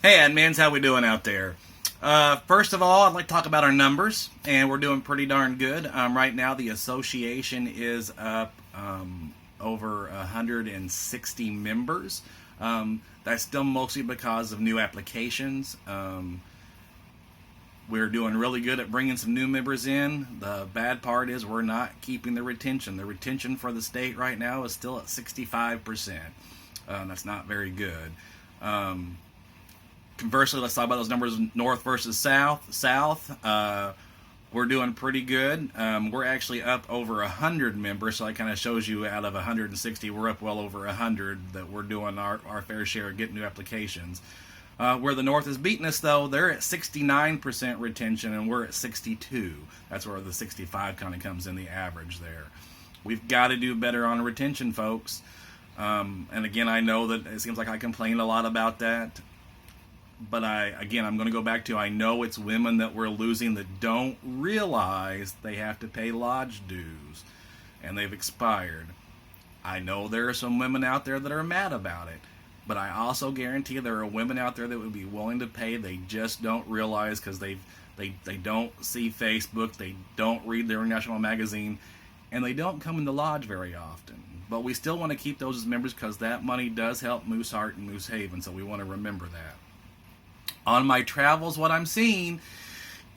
Hey admins, how we doing out there? First of all, I'd like to talk about our numbers, and we're doing pretty darn good. Right now, the association is up over 160 members. That's still mostly because of new applications. We're doing really good at bringing some new members in. The bad part is we're not keeping the retention. The retention for the state right now is still at 65%. That's not very good. Conversely, let's talk about those numbers north versus south. We're doing pretty good. We're actually up over 100 members, so that kind of shows you out of 160, we're up well over 100 that we're doing our fair share of getting new applications. Where the north is beating us, though, they're at 69% retention, and we're at 62. That's where the 65 kind of comes in the average there. We've got to do better on retention, folks. And again, I know that it seems like I complain a lot about that. But I'm going to go back to, I know it's women that we're losing that don't realize they have to pay lodge dues, and they've expired. I know there are some women out there that are mad about it, but I also guarantee there are women out there that would be willing to pay. They just don't realize because they don't see Facebook, they don't read their international magazine, and they don't come in the lodge very often. But we still want to keep those as members because that money does help Mooseheart and Moose Haven, so we want to remember that. On my travels, what I'm seeing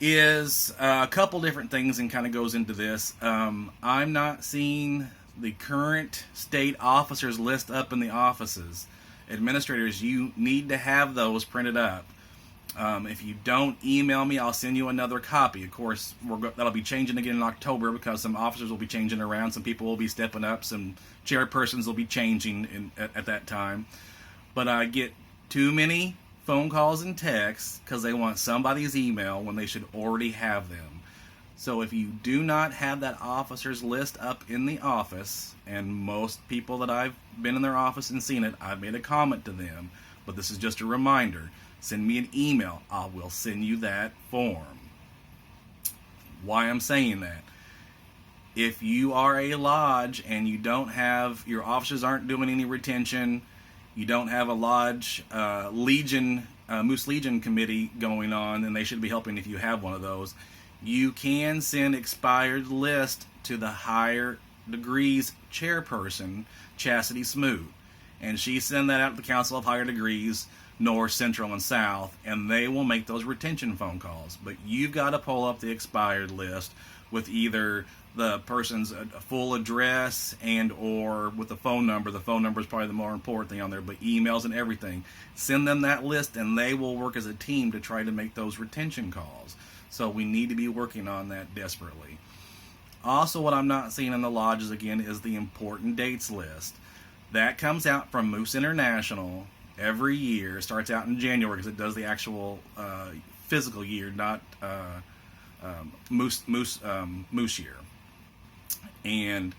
is a couple different things, and kind of goes into this. I'm not seeing the current state officers list up in the offices. Administrators, you need to have those printed up. If you don't email me, I'll send you another copy. Of course, that'll be changing again in October because some officers will be changing around. Some people will be stepping up. Some chairpersons will be changing at that time. But I get too many phone calls and texts because they want somebody's email when they should already have them. So if you do not have that officer's list up in the office, and most people that I've been in their office and seen it, I've made a comment to them, but this is just a reminder, send me an email. I will send you that form. Why I'm saying that, if you are a lodge and you don't have, your officers aren't doing any retention, you don't have a lodge Moose Legion committee going on, and they should be helping if you have one of those, you can send expired list to the higher degrees chairperson, Chastity Smoot. And she send that out to the Council of Higher Degrees, North, Central, and South, and they will make those retention phone calls. But you've got to pull up the expired list with either the person's full address and or with the phone number. The phone number is probably the more important thing on there, but emails and everything. Send them that list, and they will work as a team to try to make those retention calls. So we need to be working on that desperately. Also, what I'm not seeing in the lodges, again, is the important dates list. That comes out from Moose International every year. It starts out in January because it does the actual physical year, not Moose year. And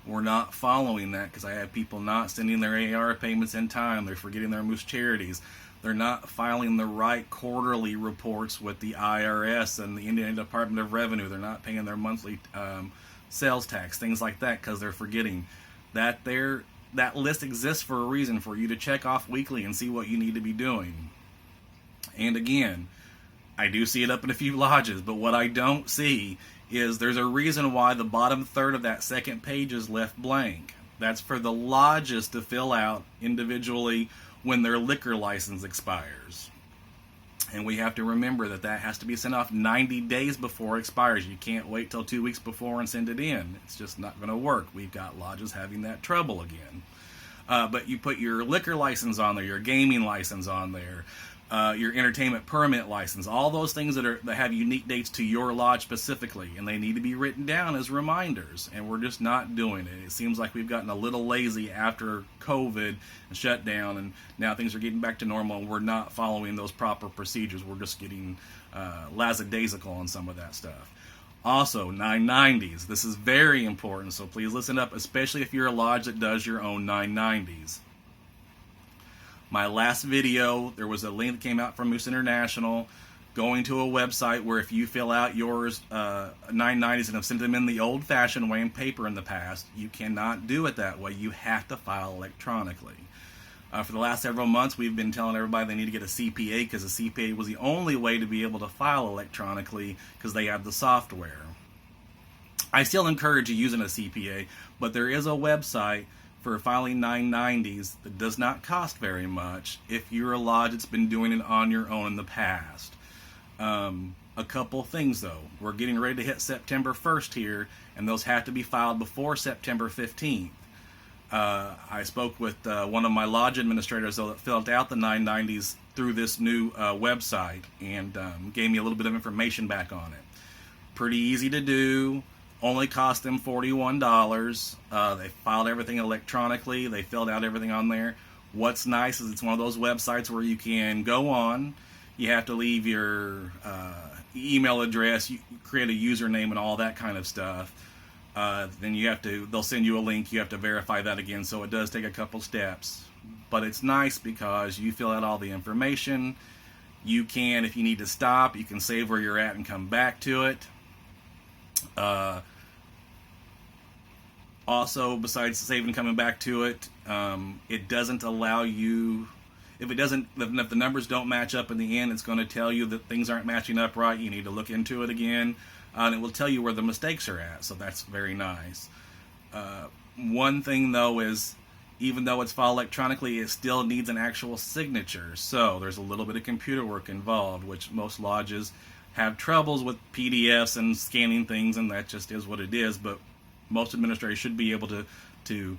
we're not following that because I have people not sending their AR payments in time. They're forgetting their Moose charities. They're not filing the right quarterly reports with the IRS and the Indiana Department of Revenue. They're not paying their monthly sales tax, things like that, because they're forgetting that that list exists for a reason, for you to check off weekly and see what you need to be doing. And again, I do see it up in a few lodges, but what I don't see is there's a reason why the bottom third of that second page is left blank. That's for the lodges to fill out individually when their liquor license expires. And we have to remember that has to be sent off 90 days before it expires. You can't wait till 2 weeks before and send it in. It's just not going to work. We've got lodges having that trouble again. But you put your liquor license on there, your gaming license on there, your entertainment permit license, all those things that have unique dates to your lodge specifically, and they need to be written down as reminders, and we're just not doing it. It seems like we've gotten a little lazy after COVID and shut down, and now things are getting back to normal, and we're not following those proper procedures. We're just getting lackadaisical on some of that stuff. Also, 990s. This is very important, so please listen up, especially if you're a lodge that does your own 990s. My last video, there was a link that came out from Moose International going to a website where if you fill out yours 990s and have sent them in the old-fashioned way in paper in the past, you cannot do it that way. You have to file electronically. For the last several months, we've been telling everybody they need to get a CPA because a CPA was the only way to be able to file electronically because they had the software. I still encourage you using a CPA, but there is a website for filing 990s that does not cost very much if you're a lodge that's been doing it on your own in the past. A couple things though. We're getting ready to hit September 1st here, and those have to be filed before September 15th. I spoke with one of my lodge administrators that filled out the 990s through this new website and gave me a little bit of information back on it. Pretty easy to do. Only cost them $41. They filed everything electronically. They filled out everything on there. What's nice is it's one of those websites where you can go on. You have to leave your email address, you create a username and all that kind of stuff. Then they'll send you a link. You have to verify that again. So it does take a couple steps, but it's nice because you fill out all the information. You can, if you need to stop, you can save where you're at and come back to it. Also, besides saving and coming back to it, it doesn't allow you, if the numbers don't match up in the end, it's going to tell you that things aren't matching up right. You need to look into it again, and it will tell you where the mistakes are at. So that's very nice. One thing though is, even though it's filed electronically, it still needs an actual signature. So there's a little bit of computer work involved, which most lodges have troubles with PDFs and scanning things, and that just is what it is. But most administrators should be able to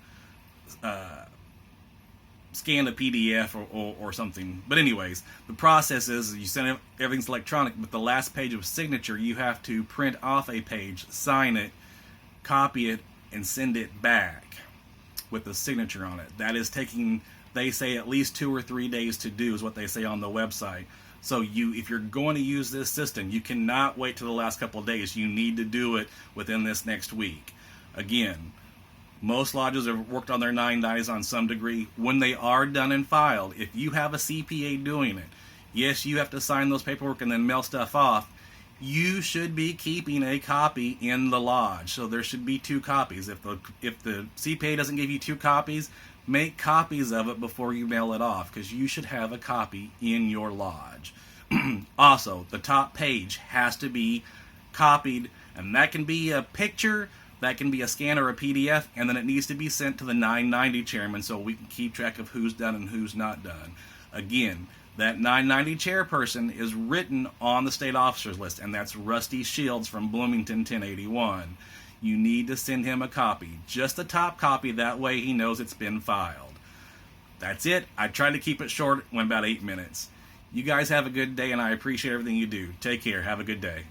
scan a PDF or something. But anyways, the process is you send everything's electronic, but the last page of signature, you have to print off a page, sign it, copy it, and send it back with the signature on it. That is taking, they say, at least 2 or 3 days to do, is what they say on the website. So if you're going to use this system, you cannot wait till the last couple of days. You need to do it within this next week. Again, most lodges have worked on their 990s on some degree. When they are done and filed, if you have a CPA doing it, yes, you have to sign those paperwork and then mail stuff off. You should be keeping a copy in the lodge. So there should be 2 copies. If the CPA doesn't give you 2 copies, make copies of it before you mail it off, because you should have a copy in your lodge. Also, the top page has to be copied, and that can be a picture, that can be a scan or a PDF, and then it needs to be sent to the 990 chairman so we can keep track of who's done and who's not done. Again, that 990 chairperson is written on the state officers list, and that's Rusty Shields from Bloomington 1081. You need to send him a copy, just the top copy, that way he knows it's been filed. That's it. I tried to keep it short, it went about 8 minutes. You guys have a good day, and I appreciate everything you do. Take care. Have a good day.